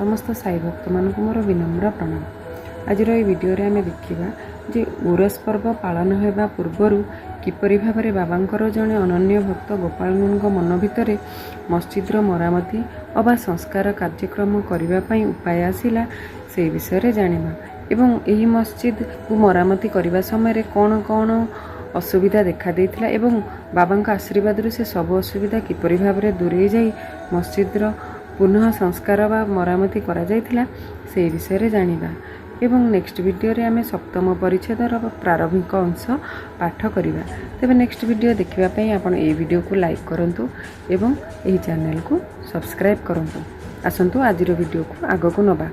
समस्त साई भक्त मानक मोर विनम्र प्रणाम। आज भिडियो आम देखा जे उरस पर्व पालन होगा पूर्वर किपरि भाव बाबांकर जड़े अनन्य भक्त गोपाल मन भितर मस्जिद्र मरामती अबा संस्कार कार्यक्रम करने उपाय आसला से विषय जाना एवं यही मस्जिद को मरामती करने समय कौन कौन असुविधा देखा देइथिला एवं बाबांक आशीर्वाद से सब असुविधा किपरि भाव दूरे जाई मस्जिद्र पुनः संस्कार बा मरामती करा जाइथिला से विषय जानिबा एवं नेक्स्ट वीडियो रे आमे सप्तम परिच्छेदर प्रारंभिक अंश पाठ करिबा। तेबे नेक्स्ट वीडियो देखिबा पई आपण ए वीडियो को लाइक करंतु एवं एही चैनल को सब्सक्राइब करंतु। आसंतु आजिर वीडियो को आगो को नबा।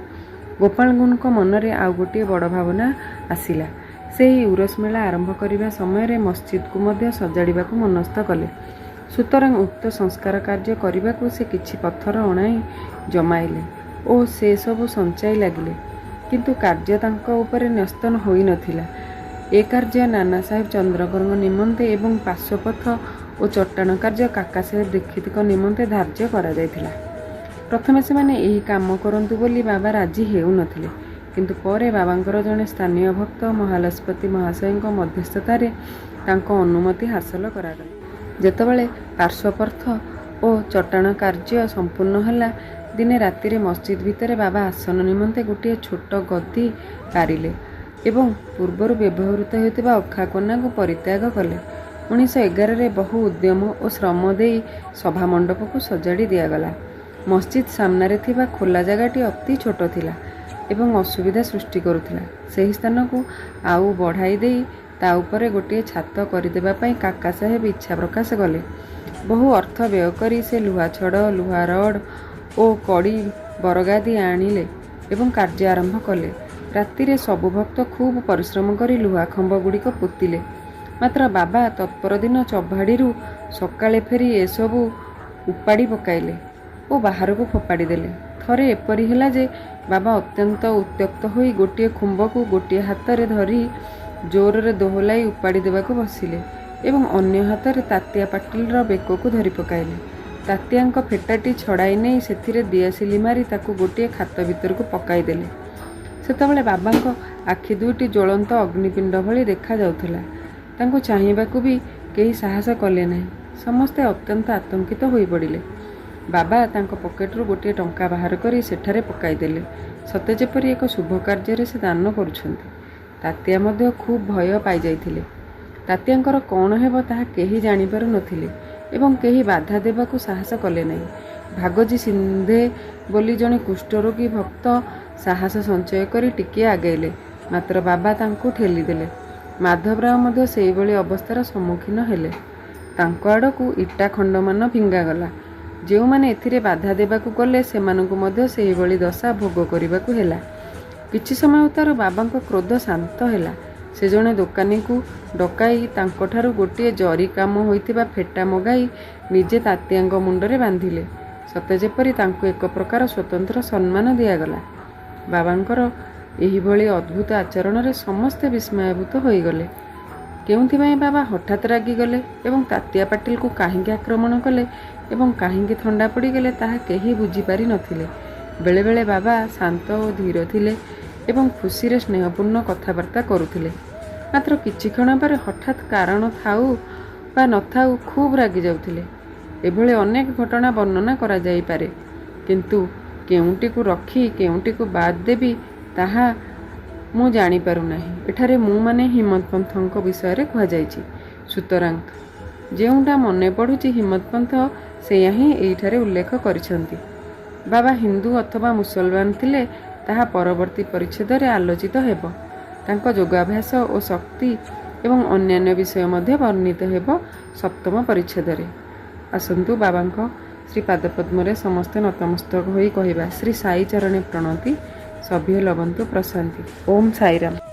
गोपाल गुनको मन रे आ गोटे बड़ भावना आसिला। से उरस मेला आरंभ करिबा समय रे मस्जिद को मध्य सजाड़िबा को मनस्थ कले। सुतरां उक्त संस्कार कार्य करने को से किछि पत्थर अणाई जमाइले और से सब संचाई लगिले किंतु कार्य तांको उपरे न्यस्तन होई नथिला। ए कार्य नाना साहेब चंद्रकर निमंते एवं पार्श्वपथ और चट्टाण कार्य काका साहेब दीक्षित निमंते धार्य करा जायथिला। प्रथमे से माने एही काम करंतु बोली बाबा राजी हेउ नथिले किंतु परे बाबांकर जने स्थानीय भक्त महालक्ष्पति महाशयଙ୍କ मध्यस्थतारे तांको अनुमति हासिल करागला। जेतबेले पार्श्वपर्थ और चट्टाण कार्य संपूर्ण हला दिने राति मस्जिद भितर बाबा आसन निमंते गोटे छोट गद्दी पारिले एवं पूर्वर व्यवहृत होता अखा कोना को परित्याग कले। 1911 रे बहु उद्यम और श्रम दे सभा मंडप को सजाड़ी दिगला। मस्जिद सामने थिबा खोला जगहटी अति छोट थिला एवं असुविधा सृष्टि करुथिला। सेही स्थान को आउ बढ़ाई देई ता उपरे गोटे छात करदेबा पई काका साहेब इच्छा प्रकाश कले। बहु अर्थ व्यय करी से लुहा छड़ लुहा रड और कड़ी बरगादी आनिले एवं कार्य आरंभ कले। राति सबु भक्त खूब परिश्रम करी लुहा खंभ गुड़िक पोतिले। मात्र बाबा तत्पर दिन चौभाड़ी सकाळे फेरी एसबू उपाड़ी पकाइले और बाहर को फोपाड़ी देले। थरे एपरी हला जे बाबा अत्यंत उत्त्यक्त होई गोटे खुंब को गोटे हाथ रे धरी जोर रे दोहलाई उपाड़ी देवाको बसिले एवं अन्य हाथ रे तातिया पाटिल बेक को धरी पकाइले। तातियांक फेटाटी छड़ाई नहीं से दियासिली मारी ताकू गोटे खात भितर को पकाई देले। सेतबेले बाबांक आखि दुईटी ज्वलंत अग्निपिंड भली देखा जाउथिला। तांको चाहिबाकू भी केही साहस कले नहीं। समस्ते अत्यंत आतंकित होई पड़िले। बाबा तांको पकेटरू गोटे टंका बाहर करी सेठारे पकाई देले सते जेपरि एक शुभ कार्य से दान करुछंती। तातिया मध्य खूब भय पाई जाइथिले। तातियांकर कौन हेबो ताहा केही जानि पारु नथिले एवं केही बाधा देबाकू साहस कले नहीं। भागजी सिंधे बोली जणे कुष्ठरोगी भक्त साहस संचय करी टिके आगैले मात्र बाबा तांको ठेली देले। माधवराव मध्य सेही भली अवस्थार सम्मुखीन हेले। तांको आड़कू इटा खंडमान फिंगागला। जो माने एथिरे बाधा देबाकू गले सेमानकू मध्य सेही भली दशा भोग करिबाकू हेला। किछि समय उतार बाबांक क्रोध शांत हैला। से जणे दोकानी को डकाई तांकोठारु गोटे जरी काम होइतिबा फेटा मगाई निजे तातियांक मुंडरे बांधिले सते जेपरि तांको एक प्रकार स्वतंत्र सम्मान दियागला। बाबांकर एही भली अद्भुत आचरण रे समस्ते विस्मयभूत होई गले। केउंथिबाई बाबा हठात रागी गले एवं तातिया पाटिल को काहींके आक्रमण कले एवं काहींके थंडा पड़ी गले ताहा केही बुझी पारि नथिले। बेले बेले बाबा शांत और धीर थिले एवं खुशी रे स्नेहपूर्ण कथबार्ता करुथिले। मात्र किछि क्षण पर हठात कारण थाउ बा नथाउ खूब रागी जाउथिले। एभले अनेक घटना वर्णना करा जाई पारे किंतु केउंटी को रखी केउंटी को बाद देबी ताहा मु जानि पारु नाही। एठारे मु माने हिम्मत पंथक विषय रे कहा जायछि। सुतरां जेउंटा मने पडुछि हिम्मत पंथ सेया ही एठारे उल्लेख करिसंती। बाबा हिंदू अथवा मुसलमान थिले ताहा परवर्ती परिच्छेद रे आलोचित हेबो। तांको योगाभ्यास और शक्ति एवं अन्यान्य विषय मध्य वर्णित हेबो सप्तम परिच्छेद रे। आसंतु बाबांको श्री पादपद्म रे समस्ते नतमस्तक होई कहिबा श्री साई चरणे प्रणति सभ्य लवंतु प्रशांति। ओम साईराम।